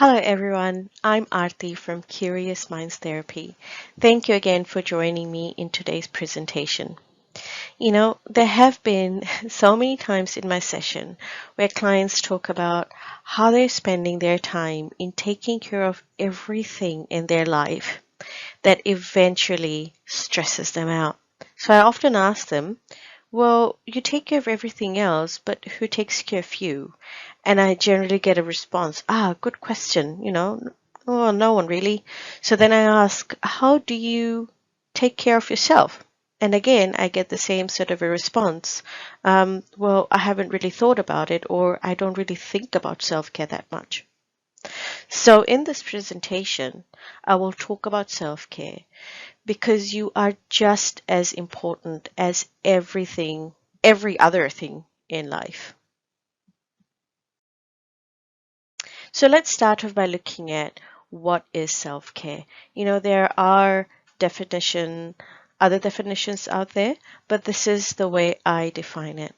Hello everyone, I'm Arti from Curious Minds Therapy. Thank you again for joining me in today's presentation. There have been so many times in my session where clients talk about how they're spending their time in taking care of everything in their life that eventually stresses them out. So I often ask them, well, you take care of everything else, but who takes care of you? And I generally get a response, good question, oh, no one really. So then I ask, how do you take care of yourself? And again, I get the same sort of a response. Well, I haven't really thought about it, or I don't really think about self-care that much. So in this presentation, I will talk about self-care because you are just as important as every other thing in life. So let's start off by looking at what is self-care. There are definition, other definitions out there, but this is the way I define it.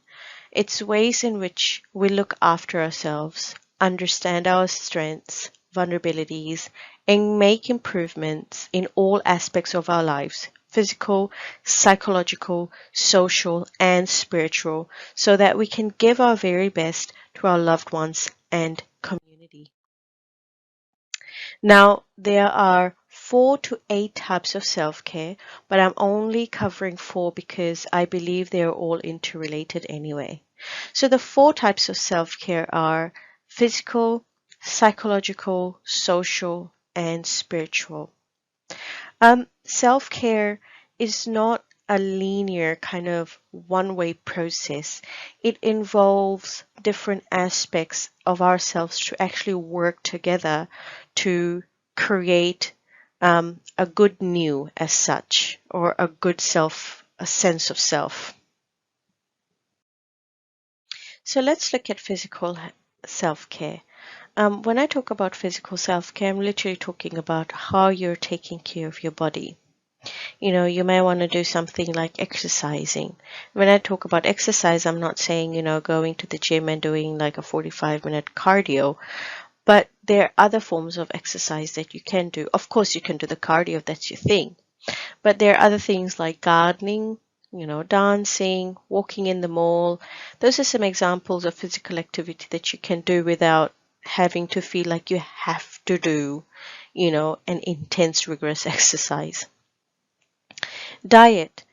It's ways in which we look after ourselves, understand our strengths, vulnerabilities, and make improvements in all aspects of our lives, physical, psychological, social, and spiritual, so that we can give our very best to our loved ones and community. Now, there are 4 to 8 types of self-care, but I'm only covering 4 because I believe they're all interrelated anyway. So the 4 types of self-care are physical, psychological, social, and spiritual. Self-care is not a linear kind of one-way process. It involves different aspects of ourselves to actually work together to create a good new as such, or a good self, a sense of self. So let's look at physical self-care. When I talk about physical self-care, I'm literally talking about how you're taking care of your body. You may want to do something like exercising. When I talk about exercise, I'm not saying, going to the gym and doing like a 45-minute cardio, but there are other forms of exercise that you can do. Of course, you can do the cardio if that's your thing, but there are other things like gardening, dancing, walking in the mall. Those are some examples of physical activity that you can do without having to feel like you have to do, an intense, rigorous exercise. Diet.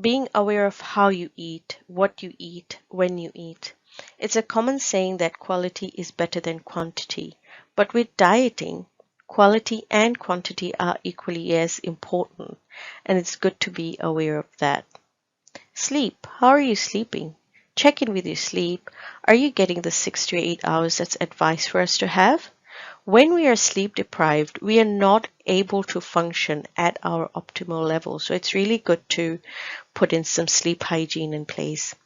Being aware of how you eat, what you eat, when you eat. It's a common saying that quality is better than quantity. But with dieting, quality and quantity are equally as important, and it's good to be aware of that. Sleep. How are you sleeping? Check in with your sleep. Are you getting the 6 to 8 hours that's advised for us to have? When we are sleep deprived, we are not able to function at our optimal level. So it's really good to put in some sleep hygiene in place.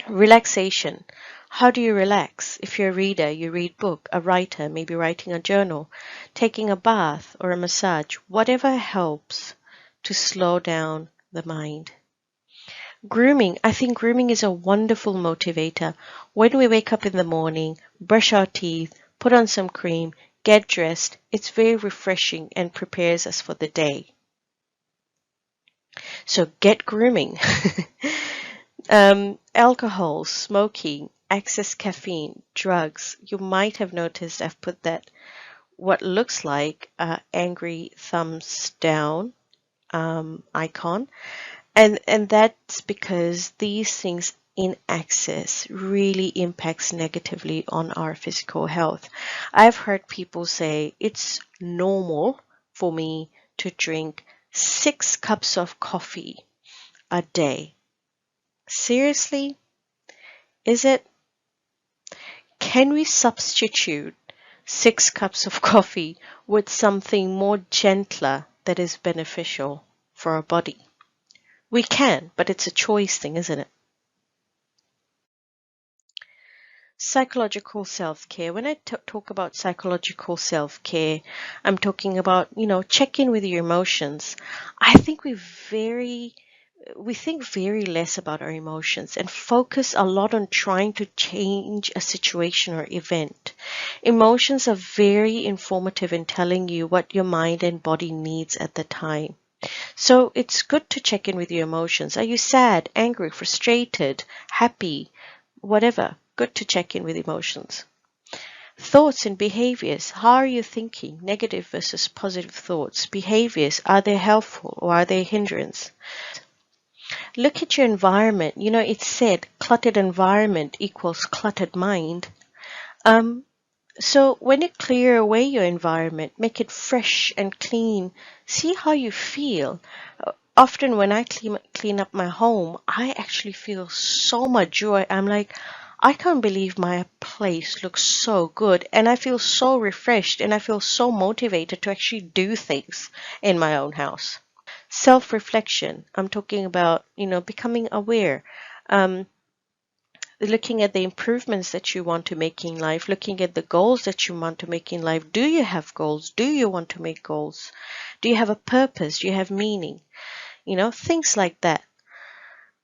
Relaxation. How do you relax? If you're a reader, you read book, a writer, maybe writing a journal, taking a bath or a massage, whatever helps to slow down the mind. Grooming. I think grooming is a wonderful motivator. When we wake up in the morning, brush our teeth, put on some cream, get dressed, it's very refreshing and prepares us for the day. So get grooming. Alcohol, smoking, excess caffeine, drugs. You might have noticed I've put that what looks like a angry thumbs down icon. And that's because these things in excess really impacts negatively on our physical health. I've heard people say it's normal for me to drink 6 cups of coffee a day. Seriously? Is it? Can we substitute 6 cups of coffee with something more gentler that is beneficial for our body? We can, but it's a choice thing, isn't it? Psychological self-care. When I talk about psychological self-care, I'm talking about, check in with your emotions. I think we think very less about our emotions and focus a lot on trying to change a situation or event. Emotions are very informative in telling you what your mind and body needs at the time. So it's good to check in with your emotions. Are you sad, angry, frustrated, happy, whatever? Good to check in with emotions. Thoughts and behaviors. How are you thinking? Negative versus positive thoughts. Behaviors. Are they helpful or are they a hindrance? Look at your environment. It's said cluttered environment equals cluttered mind. Um, so when you clear away your environment, make it fresh and clean, see how you feel. Often when I clean up my home, I actually feel so much joy. I'm like, I can't believe my place looks so good, and I feel so refreshed, and I feel so motivated to actually do things in my own house. Self-reflection. I'm talking about, becoming aware. Um, Looking at the improvements that you want to make in life, looking at the goals that you want to make in life. Do you have goals? Do you want to make goals? Do you have a purpose? Do you have meaning? Things like that.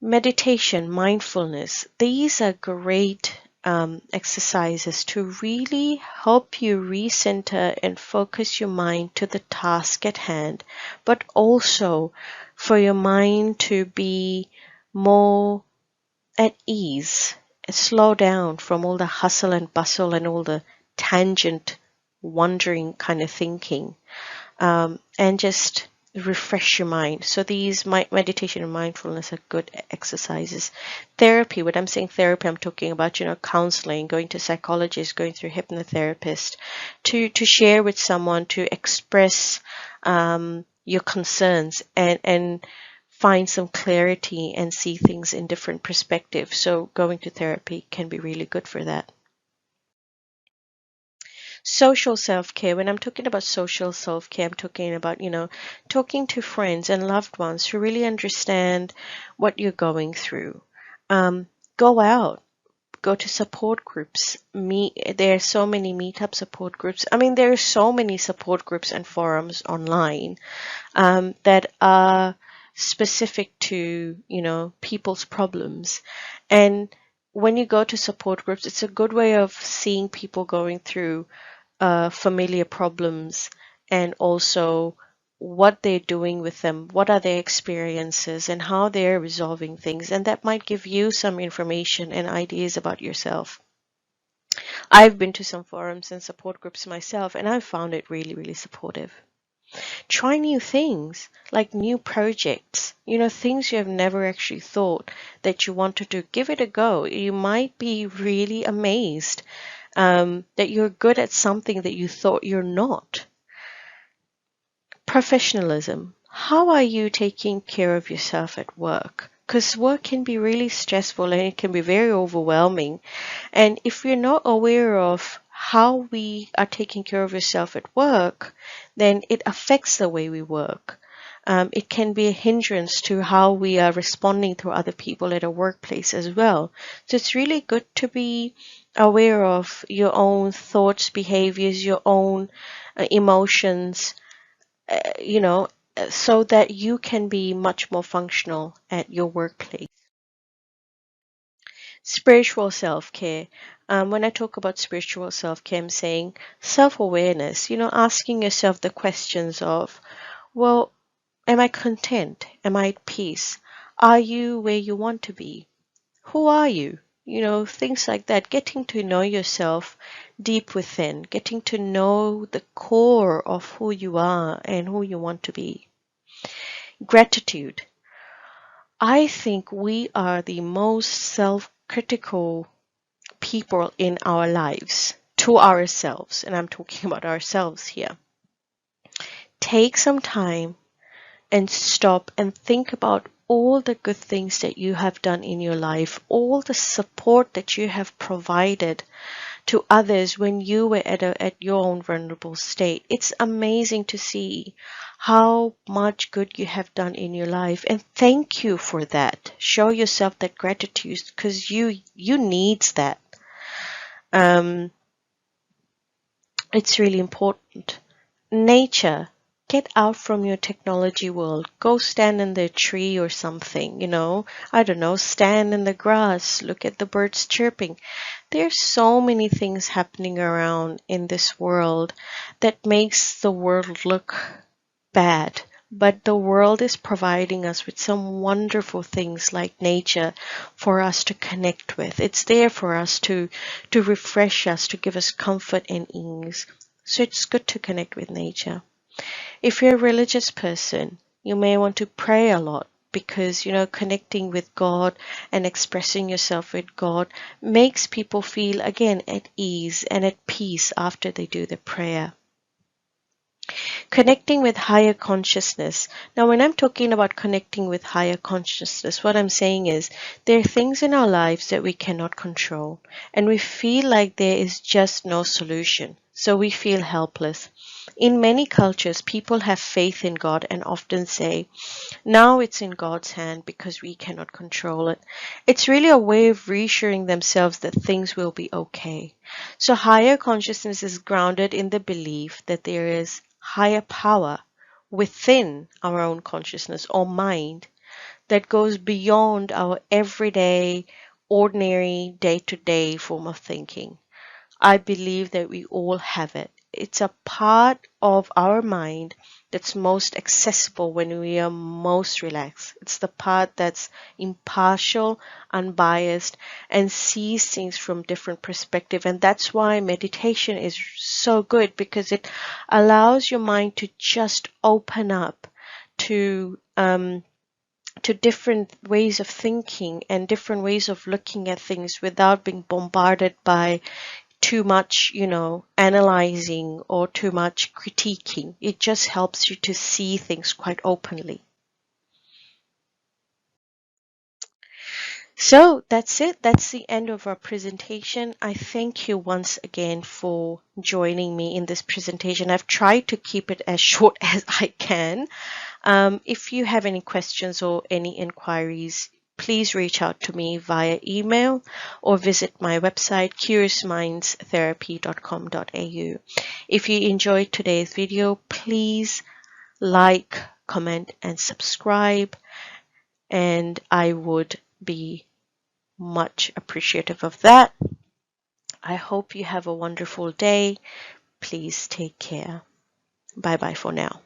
Meditation, mindfulness, these are great exercises to really help you recenter and focus your mind to the task at hand, but also for your mind to be more at ease, slow down from all the hustle and bustle and all the tangent, wandering kind of thinking, and just refresh your mind. So these meditation and mindfulness are good exercises. Therapy, when I'm saying therapy, I'm talking about, counseling, going to psychologists, going through hypnotherapist, to share with someone, to express your concerns and find some clarity and see things in different perspectives. So going to therapy can be really good for that. Social self-care. When I'm talking about social self-care, I'm talking about, talking to friends and loved ones who really understand what you're going through. Go out, go to support groups. There are so many meetup support groups. I mean, there are so many support groups and forums online that are specific to, people's problems. And when you go to support groups, it's a good way of seeing people going through familiar problems and also what they're doing with them, what are their experiences, and how they're resolving things. And that might give you some information and ideas about yourself. I've been to some forums and support groups myself, and I've found it really, really supportive. Try new things, like new projects, things you have never actually thought that you want to do. Give it a go. You might be really amazed that you're good at something that you thought you're not. Professionalism. How are you taking care of yourself at work? Because work can be really stressful and it can be very overwhelming. And if we're not aware of how we are taking care of yourself at work, then it affects the way we work. It can be a hindrance to how we are responding to other people at a workplace as well. So it's really good to be aware of your own thoughts, behaviors, your own emotions, you know, so that you can be much more functional at your workplace. Spiritual self-care. When I talk about spiritual self-care, I'm saying self-awareness, asking yourself the questions of, well, am I content? Am I at peace? Are you where you want to be? Who are you? Things like that. Getting to know yourself deep within, getting to know the core of who you are and who you want to be. Gratitude. I think we are the most self-critical people in our lives to ourselves, and I'm talking about ourselves here. Take some time and stop and think about all the good things that you have done in your life, all the support that you have provided to others when you were at your own vulnerable state. It's amazing to see how much good you have done in your life, and thank you for that. Show yourself that gratitude because you needs that. It's really important. Nature. Get out from your technology world. Go stand in the tree or something, I don't know, stand in the grass, look at the birds chirping. There's so many things happening around in this world that makes the world look bad. But the world is providing us with some wonderful things like nature for us to connect with. It's there for us to refresh us, to give us comfort and ease. So it's good to connect with nature. If you're a religious person, you may want to pray a lot because, connecting with God and expressing yourself with God makes people feel, again, at ease and at peace after they do the prayer. Connecting with higher consciousness. Now, when I'm talking about connecting with higher consciousness, what I'm saying is there are things in our lives that we cannot control, and we feel like there is just no solution. So we feel helpless. In many cultures, people have faith in God and often say, now it's in God's hand because we cannot control it. It's really a way of reassuring themselves that things will be okay. So higher consciousness is grounded in the belief that there is higher power within our own consciousness or mind that goes beyond our everyday, ordinary, day-to-day form of thinking. I believe that we all have it. It's a part of our mind that's most accessible when we are most relaxed. It's the part that's impartial, unbiased, and sees things from different perspective. And that's why meditation is so good, because it allows your mind to just open up to different ways of thinking and different ways of looking at things without being bombarded by too much, analyzing or too much critiquing. It just helps you to see things quite openly. So that's it. That's the end of our presentation. I thank you once again for joining me in this presentation. I've tried to keep it as short as I can. If you have any questions or any inquiries, please reach out to me via email or visit my website curiousmindstherapy.com.au. If you enjoyed today's video, please like, comment, and subscribe, and I would be much appreciative of that. I hope you have a wonderful day. Please take care. Bye bye for now.